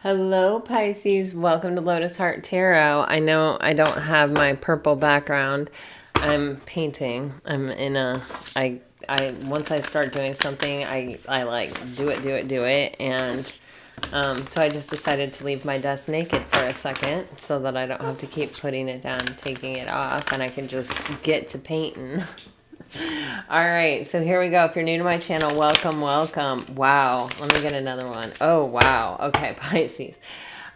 Hello, Pisces. Welcome to Lotus Heart Tarot. I know I don't have my purple background. I'm painting. I once I start doing something, I like do it. And so I just decided to leave my desk naked for a second so that I don't have to keep putting it down, taking it off, and I can just get to painting. All right, so here we go. If you're new to my channel, welcome, welcome. Wow, let me get another one. Oh, wow. Okay, Pisces.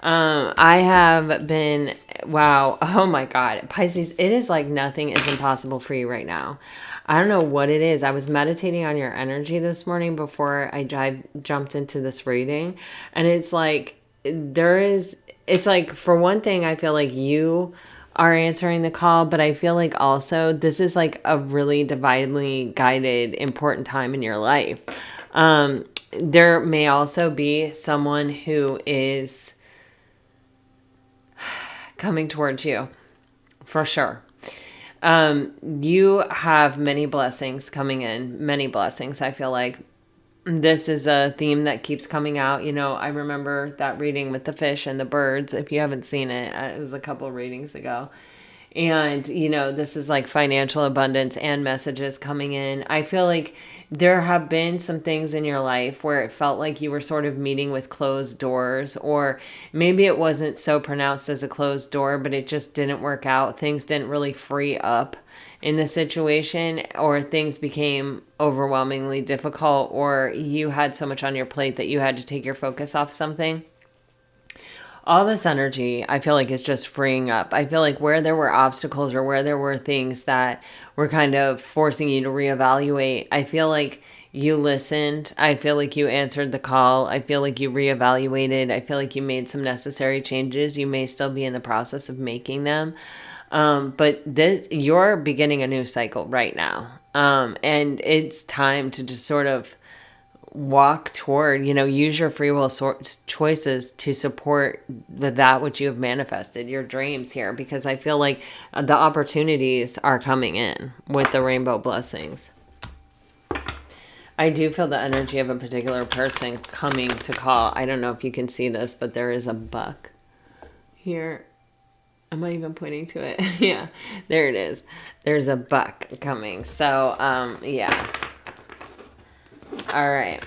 I have been, wow. Oh my God, Pisces, it is like nothing is impossible for you right now. I don't know what it is. I was meditating on your energy this morning before I jumped into this reading, and it's like it's like, for one thing, I feel like you are answering the call, but I feel like also this is like a really divinely guided, important time in your life. There may also be someone who is coming towards you, for sure. You have many blessings coming in, many blessings. I feel like this is a theme that keeps coming out. You know, I remember that reading with the fish and the birds. If you haven't seen it, it was a couple readings ago. And, you know, this is like financial abundance and messages coming in. I feel like there have been some things in your life where it felt like you were sort of meeting with closed doors, or maybe it wasn't so pronounced as a closed door, but it just didn't work out. Things didn't really free up in the situation, or things became overwhelmingly difficult, or you had so much on your plate that you had to take your focus off something. All this energy, I feel like, is just freeing up. I feel like where there were obstacles or where there were things that were kind of forcing you to reevaluate, I feel like you listened. I feel like you answered the call. I feel like you reevaluated. I feel like you made some necessary changes. You may still be in the process of making them. But you're beginning a new cycle right now. And it's time to just sort of walk toward, use your free will choices to support that which you have manifested, your dreams here, because I feel like the opportunities are coming in with the rainbow blessings. I do feel the energy of a particular person coming to call. I don't know if you can see this, but there is a buck here. Am I even pointing to it? Yeah, there it is. There's a buck coming. So, yeah. All right.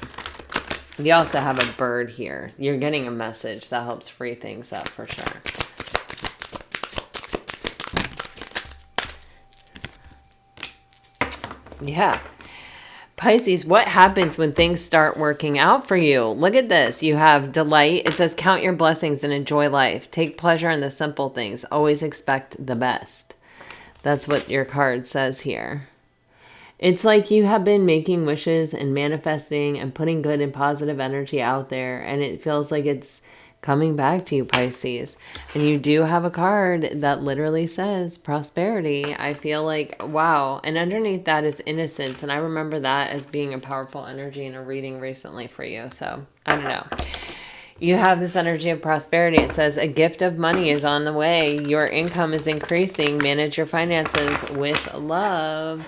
You also have a bird here. You're getting a message that helps free things up for sure. Yeah. Pisces, what happens when things start working out for you? Look at this. You have delight. It says, count your blessings and enjoy life. Take pleasure in the simple things. Always expect the best. That's what your card says here. It's like you have been making wishes and manifesting and putting good and positive energy out there, and it feels like it's coming back to you, Pisces. And you do have a card that literally says prosperity. I feel like, wow. And underneath that is innocence, and I remember that as being a powerful energy in a reading recently for you. So, I don't know. You have this energy of prosperity. It says a gift of money is on the way. Your income is increasing. Manage your finances with love.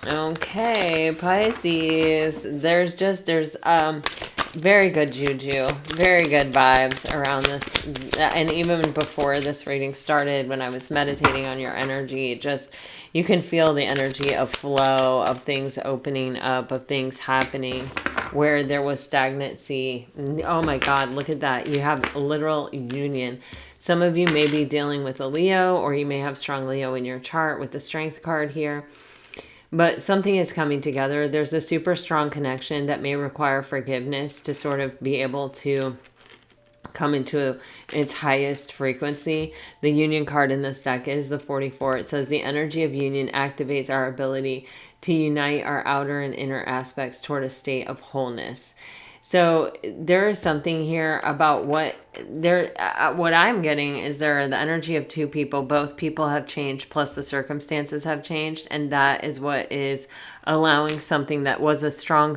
Okay, Pisces, there's very good juju, very good vibes around this. And even before this reading started, when I was meditating on your energy, you can feel the energy of flow, of things opening up, of things happening where there was stagnancy. Oh my God, look at that. You have literal union. Some of you may be dealing with a Leo, or you may have strong Leo in your chart with the Strength card here. But something is coming together. There's a super strong connection that may require forgiveness to sort of be able to come into its highest frequency. The union card in this deck is the 44. It says the energy of union activates our ability to unite our outer and inner aspects toward a state of wholeness. So there is something here about what I'm getting is the energy of two people. Both people have changed, plus the circumstances have changed, and that is what is allowing something that was a strong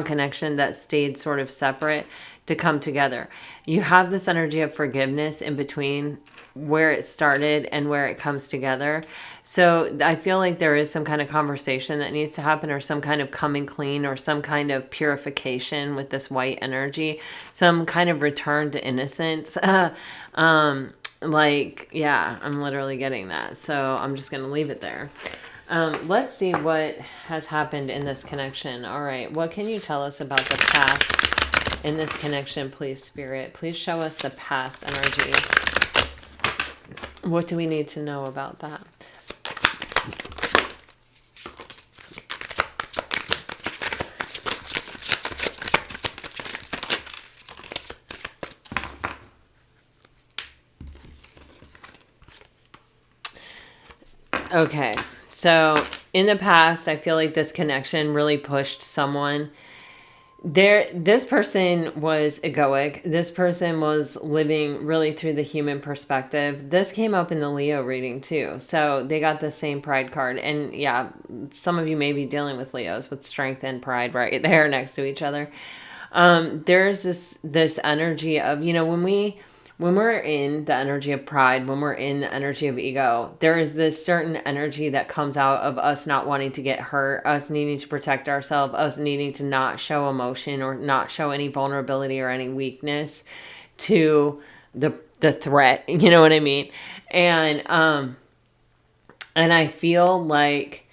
connection that stayed sort of separate to come together. You have this energy of forgiveness in between where it started and where it comes together. So I feel like there is some kind of conversation that needs to happen, or some kind of coming clean, or some kind of purification with this white energy, some kind of return to innocence. Like, yeah, I'm literally getting that. So I'm just going to leave it there. Let's see what has happened in this connection. All right. What can you tell us about the past in this connection, please, Spirit? Please show us the past energy. What do we need to know about that? Okay. So in the past, I feel like this connection really pushed someone. This person was egoic. This person was living really through the human perspective. This came up in the Leo reading too. So they got the same pride card. And yeah, some of you may be dealing with Leos with strength and pride right there next to each other. There's this energy of, when we're in the energy of pride, when we're in the energy of ego, there is this certain energy that comes out of us not wanting to get hurt, us needing to protect ourselves, us needing to not show emotion or not show any vulnerability or any weakness to the threat. You know what I mean? And I feel like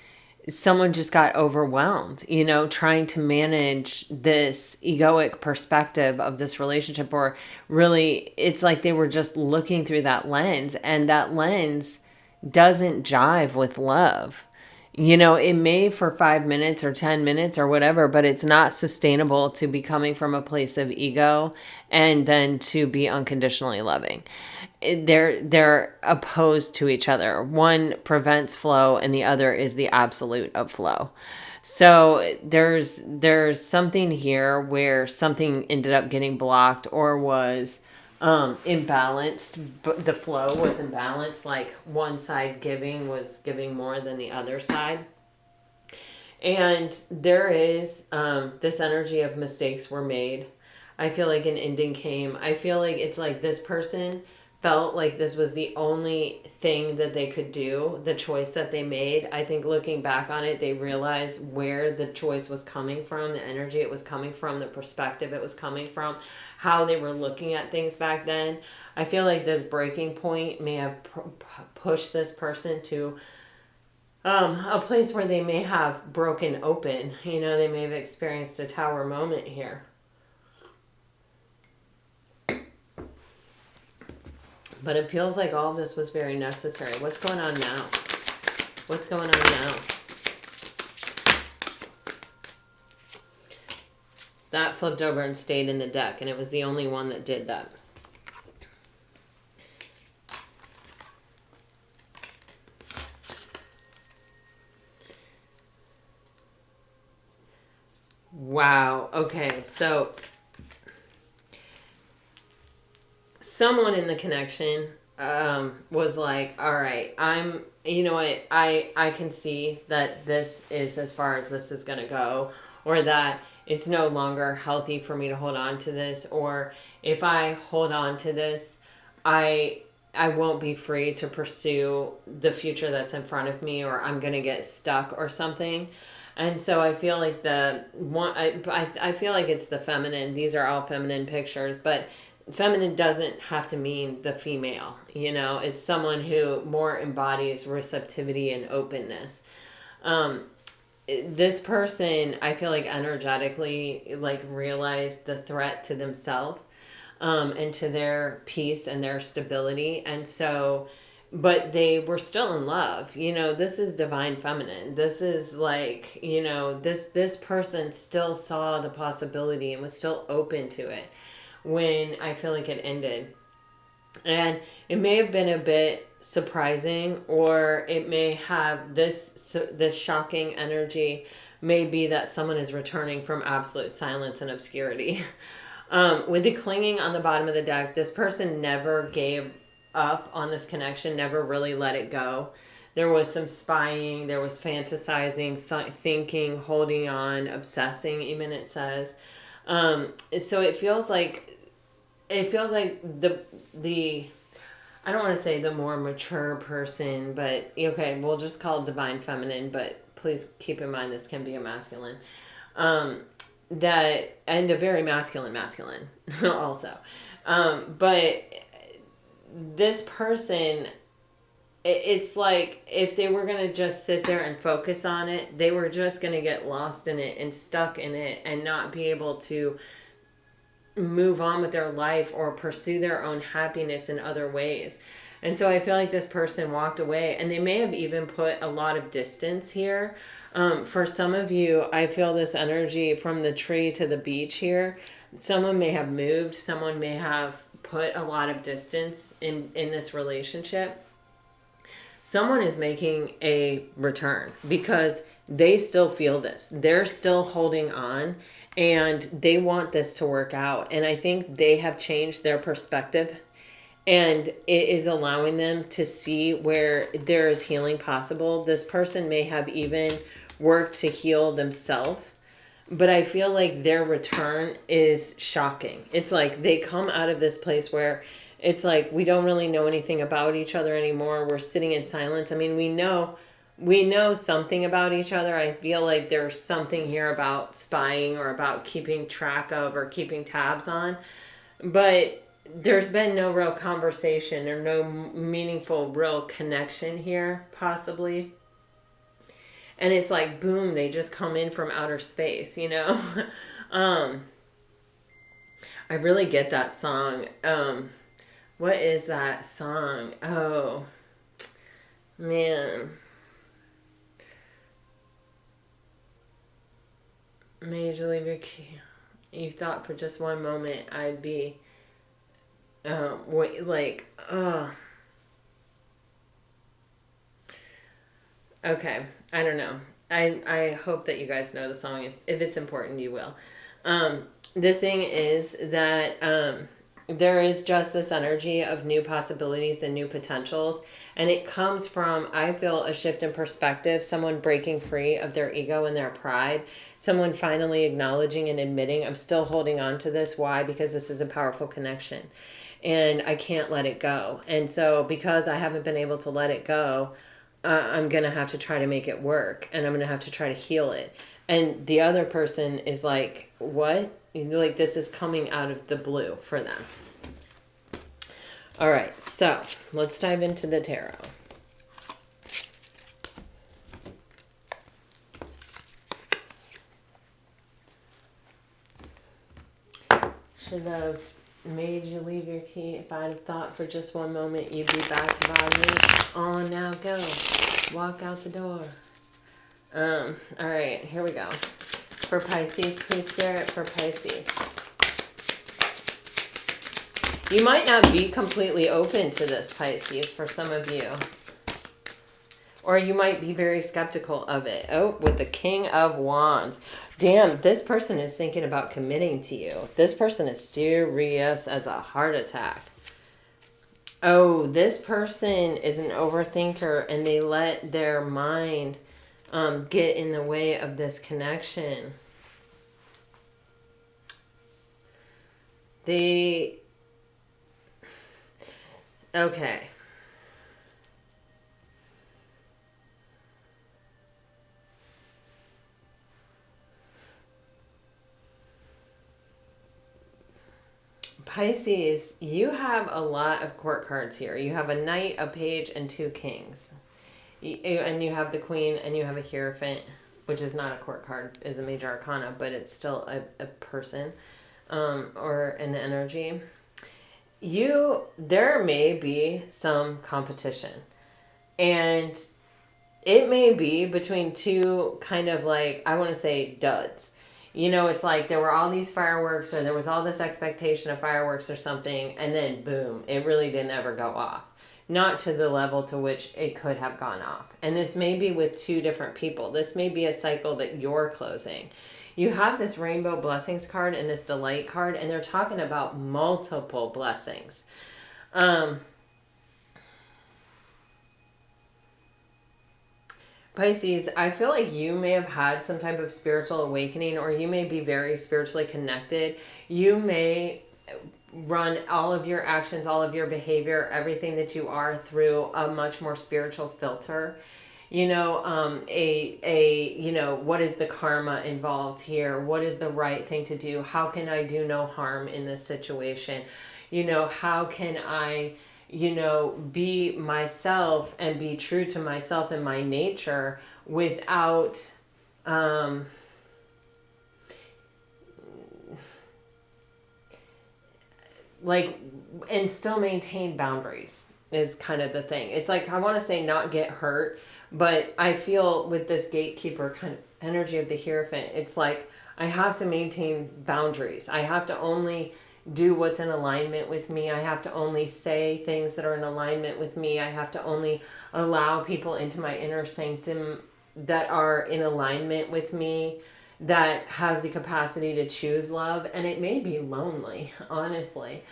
someone just got overwhelmed, trying to manage this egoic perspective of this relationship, or really it's like they were just looking through that lens, and that lens doesn't jive with love. It may for 5 minutes or 10 minutes or whatever, but it's not sustainable to be coming from a place of ego and then to be unconditionally loving. They're opposed to each other. One prevents flow and the other is the absolute of flow. So there's something here where something ended up getting blocked or was imbalanced, but the flow was imbalanced, like one side was giving more than the other side. And there is this energy of mistakes were made. I feel like an ending came. I feel like it's like this person felt like this was the only thing that they could do, the choice that they made. I think looking back on it, they realized where the choice was coming from, the energy it was coming from, the perspective it was coming from, how they were looking at things back then. I feel like this breaking point may have pushed this person to a place where they may have broken open. They may have experienced a tower moment here. But it feels like all this was very necessary. What's going on now? What's going on now? That flipped over and stayed in the deck, and it was the only one that did that. Wow. Okay, so someone in the connection was like, all right, I can see that this is as far as this is going to go, or that it's no longer healthy for me to hold on to this, or if I hold on to this, I won't be free to pursue the future that's in front of me, or I'm going to get stuck or something. And so I feel like I feel like it's the feminine. These are all feminine pictures, but feminine doesn't have to mean the female. It's someone who more embodies receptivity and openness. This person, I feel like energetically, like realized the threat to themselves, and to their peace and their stability. And so, but they were still in love. This is divine feminine. This is like, this person still saw the possibility and was still open to it when I feel like it ended. And it may have been a bit surprising, or it may have this shocking energy may be that someone is returning from absolute silence and obscurity. With the clinging on the bottom of the deck, this person never gave up on this connection, never really let it go. There was some spying, there was fantasizing, thinking, holding on, obsessing, even it says. So it feels like the I don't want to say the more mature person, but okay, we'll just call it divine feminine, but please keep in mind this can be a masculine. Um, that and a very masculine also. But this person, it's like if they were going to just sit there and focus on it, they were just going to get lost in it and stuck in it and not be able to move on with their life or pursue their own happiness in other ways. And so I feel like this person walked away, and they may have even put a lot of distance here. For some of you, I feel this energy from the tree to the beach here. Someone may have moved, someone may have put a lot of distance in this relationship. Someone is making a return because they still feel this. They're still holding on and they want this to work out. And I think they have changed their perspective, and it is allowing them to see where there is healing possible. This person may have even worked to heal themselves, but I feel like their return is shocking. It's like they come out of this place where it's like we don't really know anything about each other anymore. We're sitting in silence. I mean, we know something about each other. I feel like there's something here about spying or about keeping track of or keeping tabs on. But there's been no real conversation or no meaningful real connection here, possibly. And it's like, boom, they just come in from outer space, you know? I really get that song. What is that song? Oh, man. Made you leave your key. You thought for just one moment I'd be, like, oh. Okay, I don't know. I hope that you guys know the song. If it's important, you will. The thing is that there is just this energy of new possibilities and new potentials. And it comes from, I feel, a shift in perspective, someone breaking free of their ego and their pride, someone finally acknowledging and admitting, I'm still holding on to this. Why? Because this is a powerful connection and I can't let it go. And so because I haven't been able to let it go, I'm going to have to try to make it work, and I'm going to have to try to heal it. And the other person is like, what? Like, this is coming out of the blue for them. All right, so let's dive into the tarot. Should have made you leave your key. If I'd have thought for just one moment you'd be back by me. On now, go. Walk out the door. All right, here we go. For Pisces, please Spirit, for Pisces. You might not be completely open to this, Pisces, for some of you. Or you might be very skeptical of it. Oh, with the King of Wands. Damn, this person is thinking about committing to you. This person is serious as a heart attack. Oh, this person is an overthinker, and they let their mind get in the way of this connection. Okay. Pisces, you have a lot of court cards here. You have a knight, a page, and two kings. And you have the queen, and you have a hierophant, which is not a court card, is a major arcana, but it's still a person or an energy. There may be some competition. And it may be between two kind of like, I want to say duds. You know, it's like there were all these fireworks, or there was all this expectation of fireworks or something, and then boom, it really didn't ever go off. Not to the level to which it could have gone off. And this may be with two different people. This may be a cycle that you're closing. You have this rainbow blessings card and this delight card, and they're talking about multiple blessings. Pisces, I feel like you may have had some type of spiritual awakening, or you may be very spiritually connected. You may run all of your actions, all of your behavior, everything that you are through a much more spiritual filter. What is the karma involved here? What is the right thing to do? How can I do no harm in this situation? How can I be myself and be true to myself and my nature without and still maintain boundaries is kind of the thing. It's like, I want to say not get hurt, but I feel with this gatekeeper kind of energy of the Hierophant, it's like I have to maintain boundaries. I have to only do what's in alignment with me. I have to only say things that are in alignment with me. I have to only allow people into my inner sanctum that are in alignment with me, that have the capacity to choose love. And it may be lonely, honestly,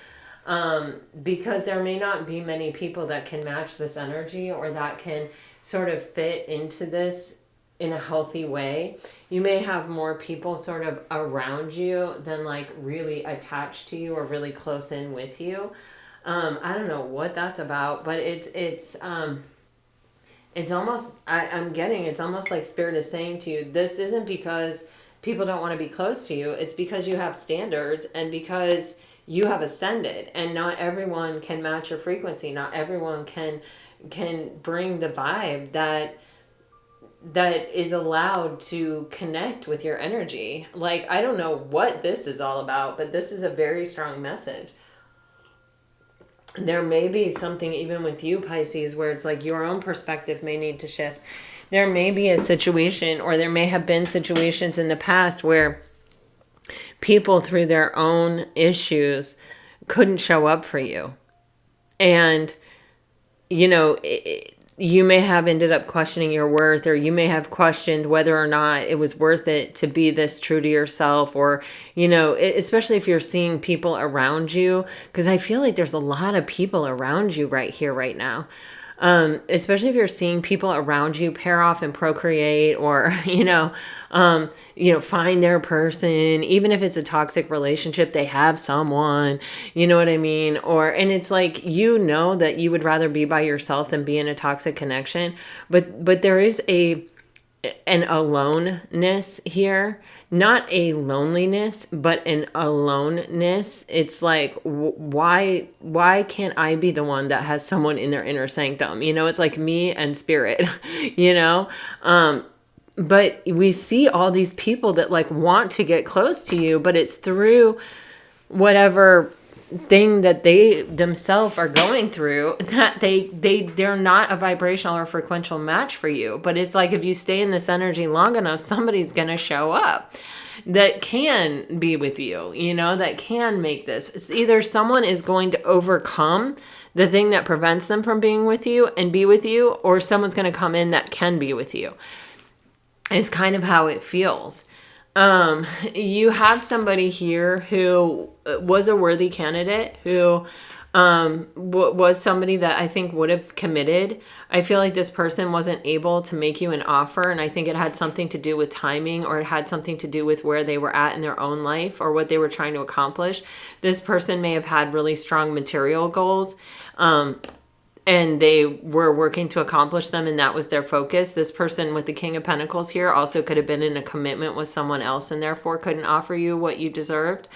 because there may not be many people that can match this energy, or that can sort of fit into this in a healthy way. You may have more people sort of around you than like really attached to you or really close in with you. I don't know what that's about, but it's almost, I'm getting, it's almost like Spirit is saying to you, this isn't because people don't want to be close to you. It's because you have standards, and because you have ascended, and not everyone can match your frequency. Not everyone can bring the vibe that is allowed to connect with your energy. Like, I don't know what this is all about, but this is a very strong message. There may be something even with you, Pisces, where it's like your own perspective may need to shift. There may be a situation, or there may have been situations in the past where people through their own issues couldn't show up for you. And, you may have ended up questioning your worth, or you may have questioned whether or not it was worth it to be this true to yourself, or, especially if you're seeing people around you, because I feel like there's a lot of people around you right here, right now. Especially if you're seeing people around you pair off and procreate, or, find their person, even if it's a toxic relationship, they have someone, you know what I mean? And it's like, that you would rather be by yourself than be in a toxic connection. But there is an aloneness here, not a loneliness, but an aloneness. It's like, why can't I be the one that has someone in their inner sanctum? It's like me and Spirit, but we see all these people that like want to get close to you, but it's through whatever thing that they themselves are going through, that they're not a vibrational or frequential match for you. But it's like, if you stay in this energy long enough, somebody's going to show up that can be with you, that can make this. It's either someone is going to overcome the thing that prevents them from being with you and be with you, or someone's going to come in that can be with you. Is kind of how it feels. You have somebody here who was a worthy candidate, who was somebody that I think would have committed. I feel like this person wasn't able to make you an offer, and I think it had something to do with timing, or it had something to do with where they were at in their own life, or what they were trying to accomplish. This person may have had really strong material goals, and they were working to accomplish them, and that was their focus. This person with the King of Pentacles here also could have been in a commitment with someone else, and therefore couldn't offer you what you deserved.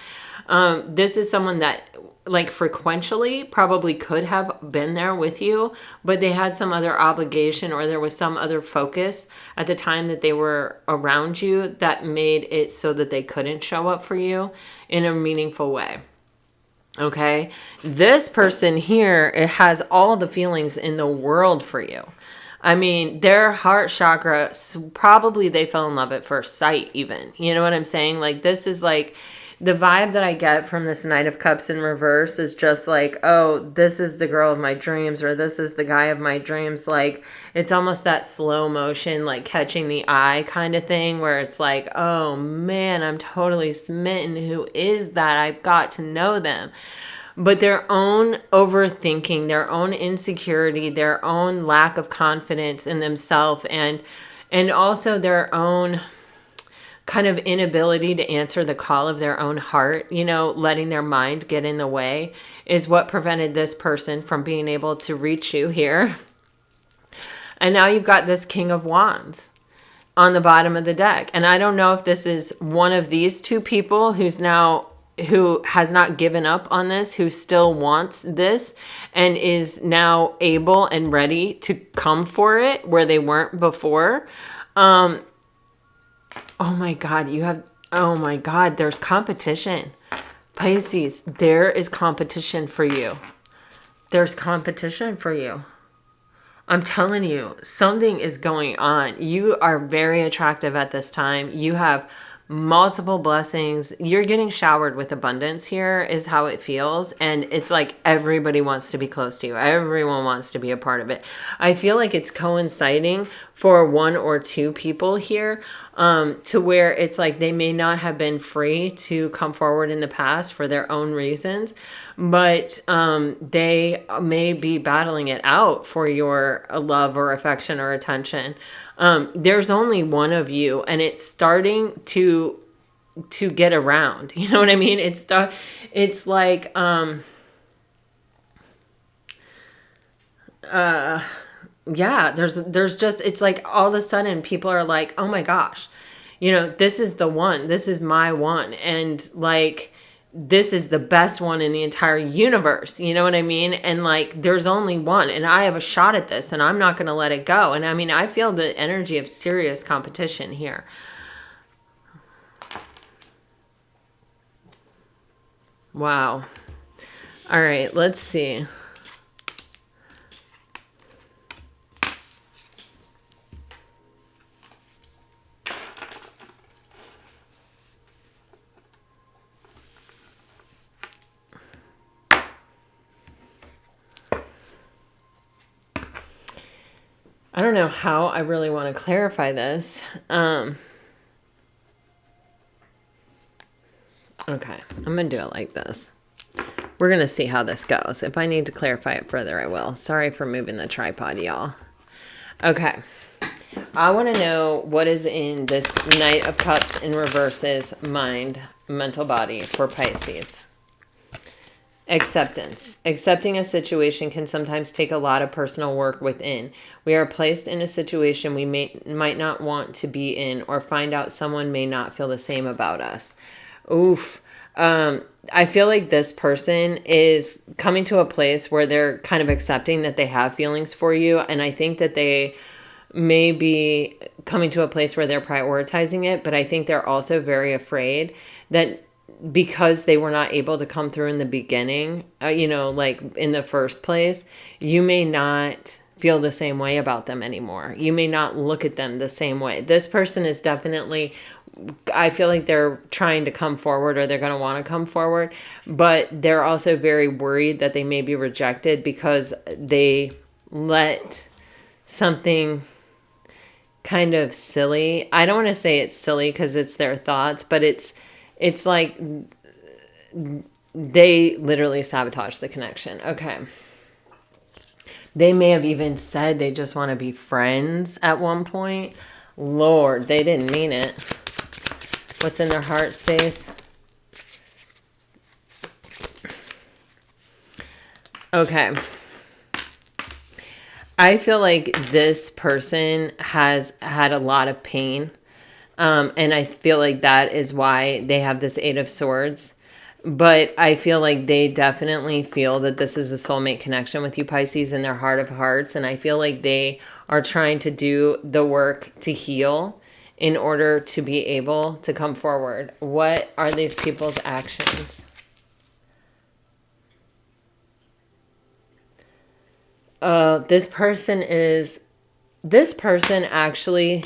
This is someone that, like, frequentially probably could have been there with you, but they had some other obligation, or there was some other focus at the time that they were around you that made it so that they couldn't show up for you in a meaningful way. Okay, this person here, it has all the feelings in the world for you. I mean, their heart chakra, probably they fell in love at first sight even. You know what I'm saying? Like, this is like, the vibe that I get from this Knight of Cups in reverse is just like, oh, this is the girl of my dreams, or this is the guy of my dreams. Like, it's almost that slow motion, like catching the eye kind of thing, where it's like, oh man, I'm totally smitten. Who is that? I've got to know them. But their own overthinking, their own insecurity, their own lack of confidence in themselves, and And also their own kind of inability to answer the call of their own heart, letting their mind get in the way is what prevented this person from being able to reach you here. And now you've got this King of Wands on the bottom of the deck. And I don't know if this is one of these two people who has not given up on this, who still wants this and is now able and ready to come for it where they weren't before. Oh my God, there's competition. Pisces, there is competition for you. There's competition for you. I'm telling you, something is going on. You are very attractive at this time. You have multiple blessings. You're getting showered with abundance here is how it feels. And it's like everybody wants to be close to you. Everyone wants to be a part of it. I feel like it's coinciding for one or two people here to where it's like they may not have been free to come forward in the past for their own reasons, but they may be battling it out for your love or affection or attention. There's only one of you, and it's starting to get around. You know what I mean? It's like yeah, there's just, it's like all of a sudden people are like, oh my gosh, this is the one, this is my one. And like, this is the best one in the entire universe. You know what I mean? And like, there's only one and I have a shot at this and I'm not going to let it go. And I mean, I feel the energy of serious competition here. Wow. All right, let's see. I don't know how I really want to clarify this. Okay, I'm going to do it like this. We're going to see how this goes. If I need to clarify it further, I will. Sorry for moving the tripod, y'all. Okay. I want to know what is in this Knight of Cups in reverse's mind, mental body for Pisces. Acceptance. Accepting a situation can sometimes take a lot of personal work within. We are placed in a situation we might not want to be in, or find out someone may not feel the same about us. Oof. I feel like this person is coming to a place where they're kind of accepting that they have feelings for you. And I think that they may be coming to a place where they're prioritizing it. But I think they're also very afraid that because they were not able to come through in the beginning, like in the first place, you may not feel the same way about them anymore. You may not look at them the same way. This person is definitely, I feel like they're trying to come forward, or they're going to want to come forward, but they're also very worried that they may be rejected because they let something kind of silly. I don't want to say it's silly because it's their thoughts, but it's like they literally sabotage the connection. Okay. They may have even said they just want to be friends at one point. Lord, they didn't mean it. What's in their heart space? Okay. I feel like this person has had a lot of pain. And I feel like that is why they have this Eight of Swords. But I feel like they definitely feel that this is a soulmate connection with you, Pisces, in their heart of hearts. And I feel like they are trying to do the work to heal in order to be able to come forward. What are these people's actions? This person actually,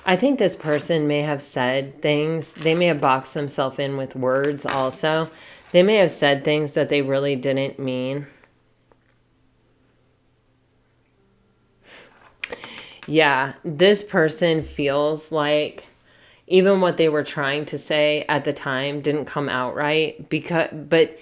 I think this person may have said things. They may have boxed themselves in with words also. They may have said things that they really didn't mean. Yeah, this person feels like even what they were trying to say at the time didn't come out right, but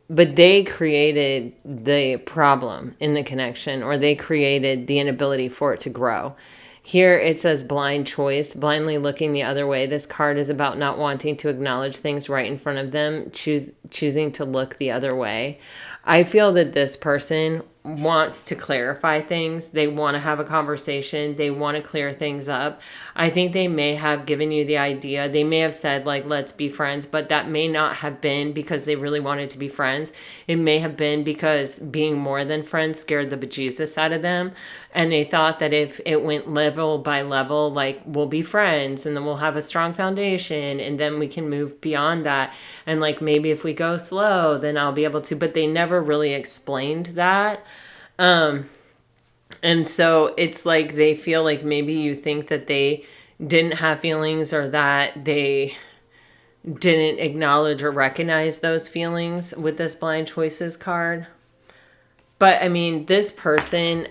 they created the problem in the connection, or they created the inability for it to grow. Here it says blind choice, blindly looking the other way. This card is about not wanting to acknowledge things right in front of them, choosing to look the other way. I feel that this person wants to clarify things. They want to have a conversation. They want to clear things up. I think they may have given you the idea. They may have said, like, let's be friends, but that may not have been because they really wanted to be friends. It may have been because being more than friends scared the bejesus out of them. And they thought that if it went level by level, like, we'll be friends and then we'll have a strong foundation and then we can move beyond that. And like, maybe if we go slow, then I'll be able to, but they never really explained that. And so it's like they feel like maybe you think that they didn't have feelings or that they didn't acknowledge or recognize those feelings with this blind choices card. But I mean, this person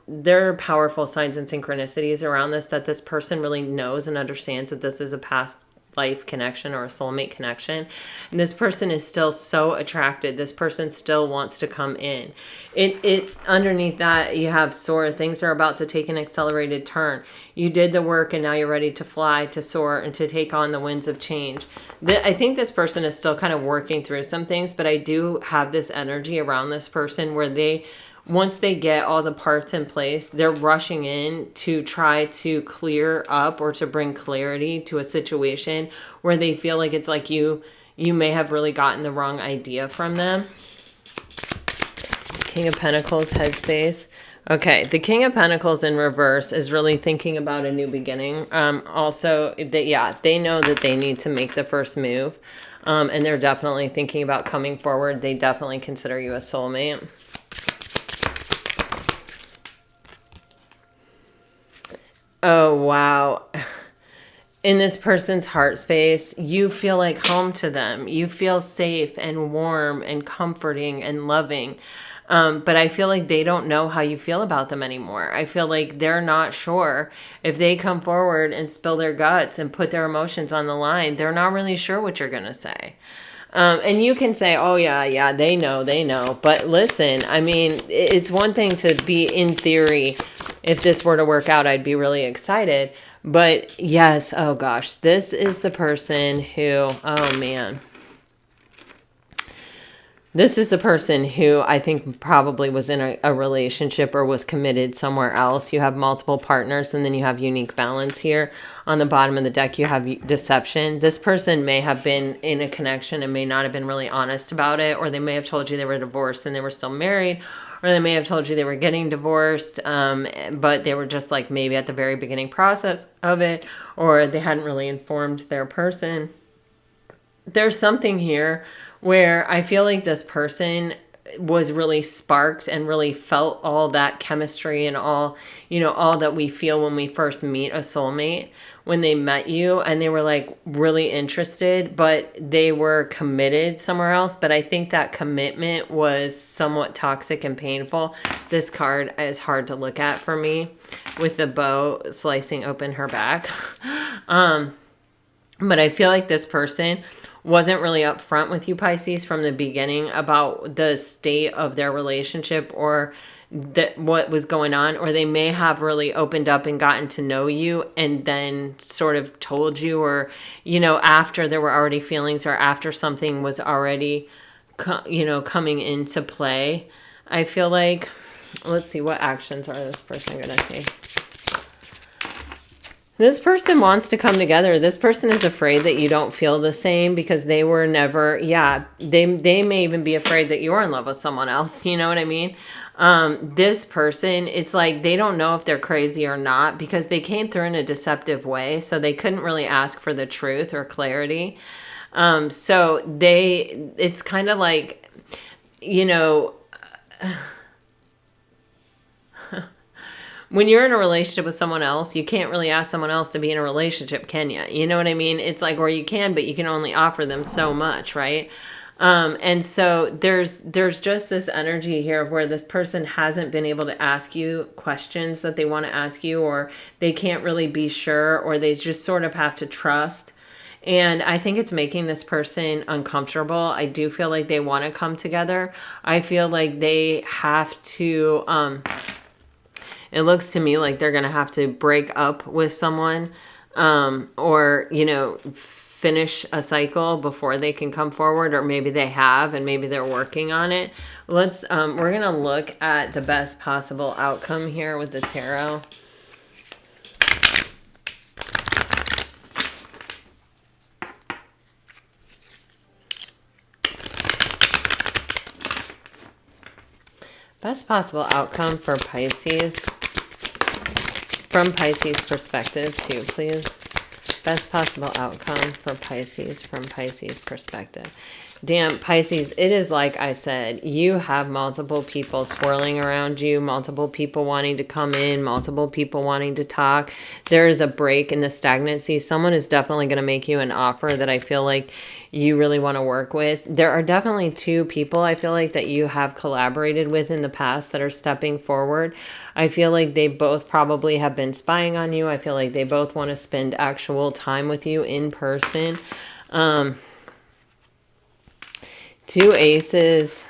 there are powerful signs and synchronicities around this, that this person really knows and understands that this is a past life connection or a soulmate connection. And this person is still so attracted. This person still wants to come in. It underneath that, you have soar. Things are about to take an accelerated turn. You did the work and now you're ready to fly, to soar, and to take on the winds of change. I think this person is still kind of working through some things, but I do have this energy around this person where once they get all the parts in place, they're rushing in to try to clear up or to bring clarity to a situation where they feel like it's like you may have really gotten the wrong idea from them. King of Pentacles, headspace. Okay, the King of Pentacles in reverse is really thinking about a new beginning. Also, they know that they need to make the first move. And they're definitely thinking about coming forward. They definitely consider you a soulmate. Oh, wow. In this person's heart space, you feel like home to them. You feel safe and warm and comforting and loving. But I feel like they don't know how you feel about them anymore. I feel like they're not sure. If they come forward and spill their guts and put their emotions on the line, they're not really sure what you're going to say. And you can say, oh, yeah, they know. But listen, I mean, it's one thing to be in theory. If this were to work out, I'd be really excited. But yes, oh gosh, this is the person who, oh man. This is the person who I think probably was in a relationship or was committed somewhere else. You have multiple partners and then you have unique balance here. On the bottom of the deck, you have deception. This person may have been in a connection and may not have been really honest about it, or they may have told you they were divorced and they were still married, or they may have told you they were getting divorced, but they were just like maybe at the very beginning process of it, or they hadn't really informed their person. There's something here where I feel like this person was really sparked and really felt all that chemistry and all that we feel when we first meet a soulmate, when they met you and they were like really interested, but they were committed somewhere else. But I think that commitment was somewhat toxic and painful. This card is hard to look at for me with the bow slicing open her back. But I feel like this person wasn't really upfront with you, Pisces, from the beginning about the state of their relationship or what was going on, or they may have really opened up and gotten to know you and then sort of told you, or, after there were already feelings or after something was already, coming into play. I feel like, let's see, what actions are this person going to take? This person wants to come together. This person is afraid that you don't feel the same because they were never, they may even be afraid that you're in love with someone else. You know what I mean? This person, it's like they don't know if they're crazy or not because they came through in a deceptive way. So they couldn't really ask for the truth or clarity. So it's kind of like, when you're in a relationship with someone else, you can't really ask someone else to be in a relationship, can you? You know what I mean? It's like, or you can, but you can only offer them so much, right? And so there's just this energy here of where this person hasn't been able to ask you questions that they want to ask you, or they can't really be sure, or they just sort of have to trust. And I think it's making this person uncomfortable. I do feel like they want to come together. I feel like they have to, It looks to me like they're going to have to break up with someone, or, finish a cycle before they can come forward, or maybe they have and maybe they're working on it. We're going to look at the best possible outcome here with the tarot. Best possible outcome for Pisces. From Pisces perspective too, please. Best possible outcome for Pisces from Pisces perspective. Damn, Pisces, it is like I said, you have multiple people swirling around you, multiple people wanting to come in, multiple people wanting to talk. There is a break in the stagnancy. Someone is definitely going to make you an offer that I feel like you really want to work with. There are definitely two people I feel like that you have collaborated with in the past that are stepping forward. I feel like they both probably have been spying on you. I feel like they both want to spend actual time with you in person. Two aces.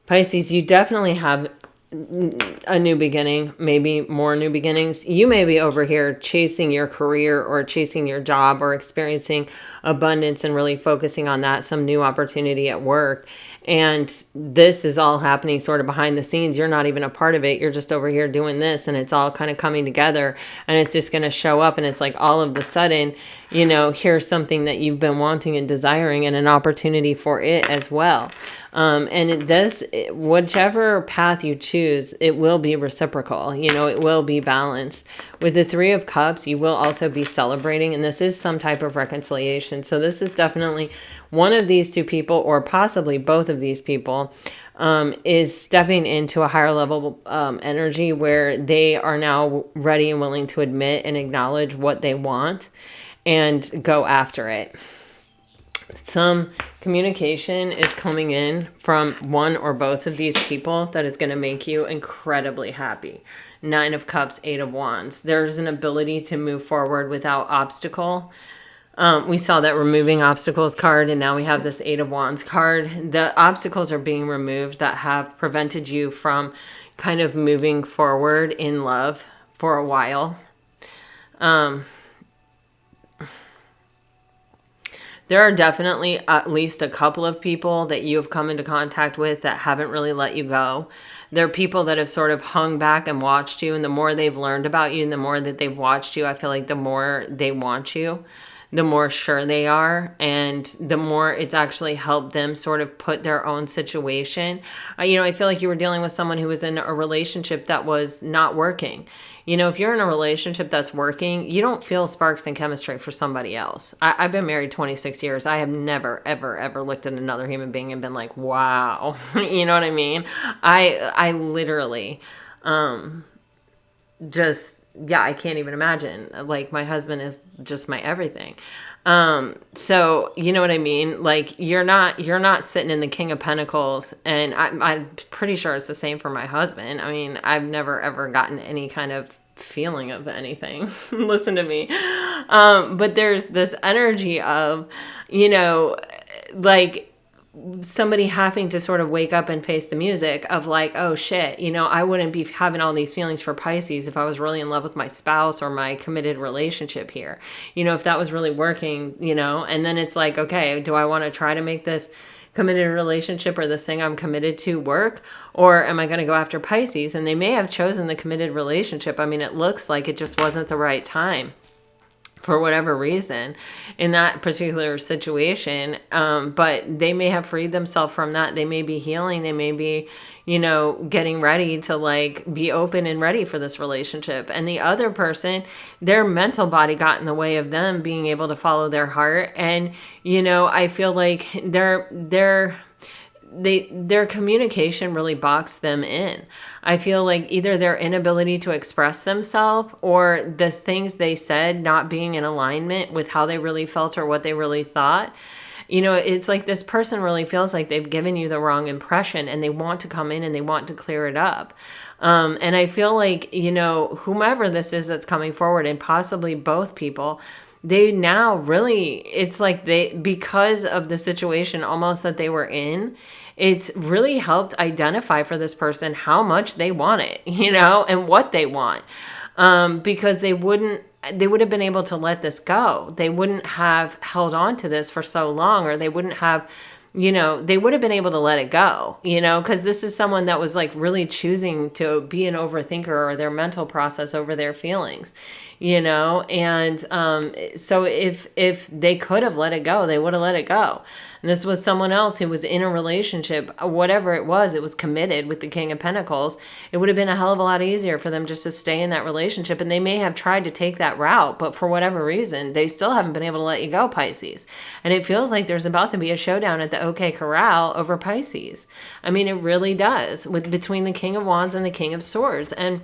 Pisces, you definitely have a new beginning, maybe more new beginnings. You may be over here chasing your career or chasing your job or experiencing abundance and really focusing on that, some new opportunity at work. And this is all happening sort of behind the scenes. You're not even a part of it. You're just over here doing this, and it's all kind of coming together, and it's just going to show up. And it's like all of a sudden, here's something that you've been wanting and desiring, and an opportunity for it as well. And whichever path you choose, it will be reciprocal. It will be balanced. With the Three of Cups, you will also be celebrating, and this is some type of reconciliation. So this is definitely one of these two people, or possibly both of these people, is stepping into a higher level energy where they are now ready and willing to admit and acknowledge what they want and go after it. Some communication is coming in from one or both of these people that is going to make you incredibly happy. Nine of Cups, Eight of Wands. There's an ability to move forward without obstacle. We saw that removing obstacles card, and now we have this Eight of Wands card. The obstacles are being removed that have prevented you from kind of moving forward in love for a while. There are definitely at least a couple of people that you have come into contact with that haven't really let you go. There are people that have sort of hung back and watched you, and the more they've learned about you and the more that they've watched you, I feel like the more they want you, the more sure they are, and the more it's actually helped them sort of put their own situation. I feel like you were dealing with someone who was in a relationship that was not working. If you're in a relationship that's working, you don't feel sparks and chemistry for somebody else. I've been married 26 years. I have never, ever, ever looked at another human being and been like, wow. You know what I mean? I literally I can't even imagine. Like, my husband is just my everything. So you know what I mean? Like, you're not sitting in the King of Pentacles, and I'm pretty sure it's the same for my husband. I mean, I've never ever gotten any kind of feeling of anything. Listen to me. But there's this energy of, like, somebody having to sort of wake up and face the music of like, oh shit, I wouldn't be having all these feelings for Pisces if I was really in love with my spouse or my committed relationship here. If that was really working, and then it's like, okay, do I want to try to make this committed relationship or this thing I'm committed to work? Or am I going to go after Pisces? And they may have chosen the committed relationship. I mean, it looks like it just wasn't the right time for whatever reason in that particular situation. But they may have freed themselves from that. They may be healing. They may be, getting ready to like be open and ready for this relationship. And the other person, their mental body got in the way of them being able to follow their heart. And, I feel like their communication really boxed them in. I feel like either their inability to express themselves or the things they said not being in alignment with how they really felt or what they really thought. It's like this person really feels like they've given you the wrong impression, and they want to come in and they want to clear it up. And I feel like, whomever this is that's coming forward, and possibly both people, they now really, it's like because of the situation almost that they were in, it's really helped identify for this person how much they want it, and what they want. Because they would have been able to let this go. They wouldn't have held on to this for so long, or they wouldn't have, they would have been able to let it go, because this is someone that was like really choosing to be an overthinker, or their mental process over their feelings, and so if they could have let it go, they would have let it go. And this was someone else who was in a relationship, whatever it was committed with the King of Pentacles. It would have been a hell of a lot easier for them just to stay in that relationship. And they may have tried to take that route, but for whatever reason, they still haven't been able to let you go, Pisces. And it feels like there's about to be a showdown at the OK Corral over Pisces. I mean, it really does, between the King of Wands and the King of Swords. And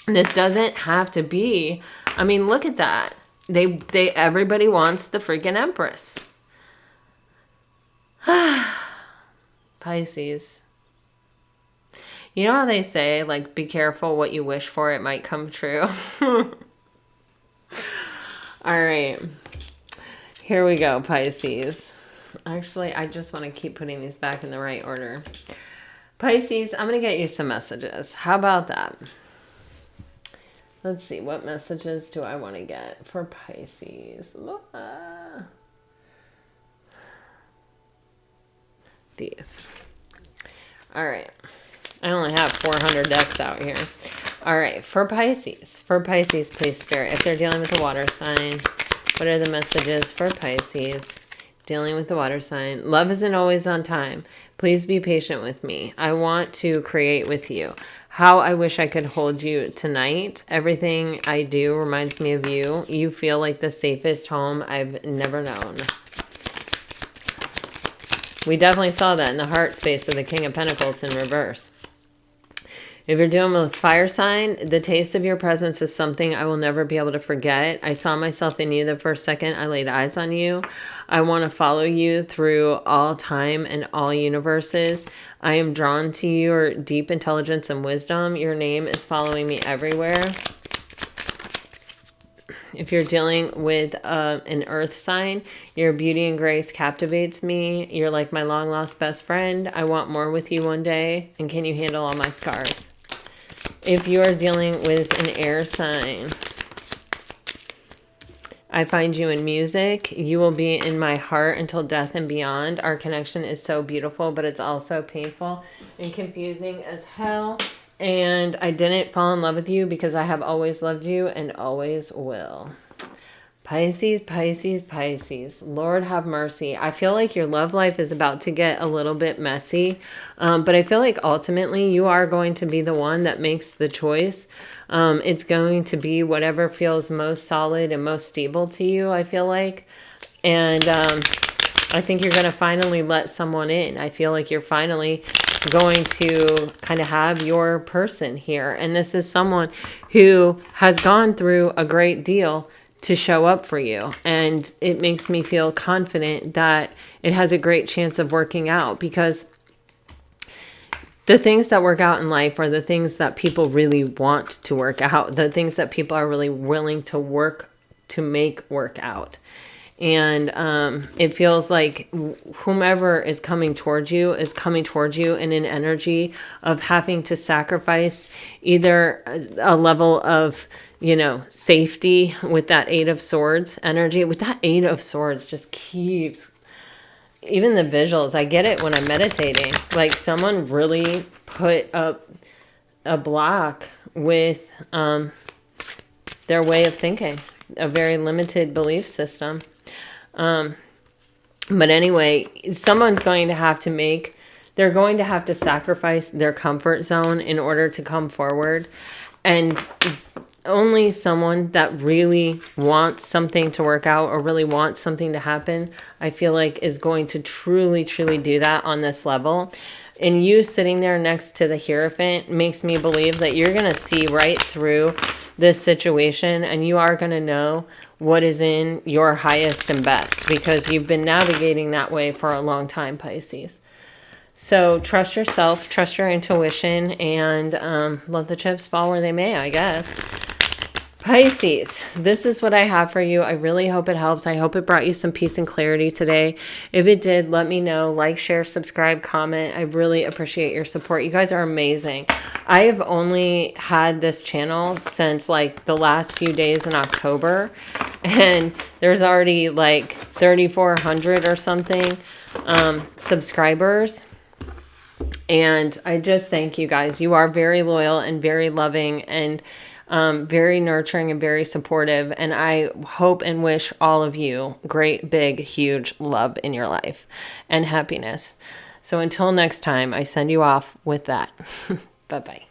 this doesn't have to be, I mean, look at that. Everybody wants the freaking Empress. Pisces. You know how they say, like, be careful what you wish for, it might come true. All right. Here we go, Pisces. Actually, I just want to keep putting these back in the right order. Pisces, I'm going to get you some messages. How about that? Let's see. What messages do I want to get for Pisces? These. All right. I only have 400 decks out here. All right. For Pisces, please, Spirit, if they're dealing with a water sign, what are the messages for Pisces dealing with the water sign? Love isn't always on time. Please be patient with me. I want to create with you. How I wish I could hold you tonight. Everything I do reminds me of you. You feel like the safest home I've never known. We definitely saw that in the heart space of the King of Pentacles in reverse. If you're dealing with fire sign, the taste of your presence is something I will never be able to forget. I saw myself in you the first second I laid eyes on you. I want to follow you through all time and all universes. I am drawn to your deep intelligence and wisdom. Your name is following me everywhere. If you're dealing with an earth sign, your beauty and grace captivates me. You're like my long lost best friend. I want more with you one day. And can you handle all my scars? If you're dealing with an air sign, I find you in music. You will be in my heart until death and beyond. Our connection is so beautiful, but it's also painful and confusing as hell. And I didn't fall in love with you because I have always loved you and always will. Pisces, Pisces, Pisces. Lord have mercy. I feel like your love life is about to get a little bit messy. But I feel like ultimately you are going to be the one that makes the choice. It's going to be whatever feels most solid and most stable to you, I feel like. And I think you're going to finally let someone in. I feel like you're finally going to kind of have your person here. And this is someone who has gone through a great deal to show up for you. And it makes me feel confident that it has a great chance of working out, because the things that work out in life are the things that people really want to work out, the things that people are really willing to work to make work out. And it feels like whomever is coming towards you in an energy of having to sacrifice either a level of, safety with that Eight of Swords energy. With that Eight of Swords just keeps, even the visuals, I get it when I'm meditating. Like someone really put up a block with their way of thinking, a very limited belief system. But anyway, someone's going to have to they're going to have to sacrifice their comfort zone in order to come forward. And only someone that really wants something to work out or really wants something to happen, I feel like is going to truly, truly do that on this level. And you sitting there next to the Hierophant makes me believe that you're going to see right through this situation, and you are going to know what is in your highest and best, because you've been navigating that way for a long time, Pisces. So trust yourself, trust your intuition, and let the chips fall where they may, I guess. Pisces, this is what I have for you. I really hope it helps. I hope it brought you some peace and clarity today. If it did, let me know. Like, share, subscribe, comment. I really appreciate your support. You guys are amazing. I have only had this channel since like the last few days in October, and there's already like 3,400 or something subscribers. And I just thank you guys. You are very loyal and very loving and very nurturing and very supportive. And I hope and wish all of you great, big, huge love in your life and happiness. So until next time, I send you off with that. Bye-bye.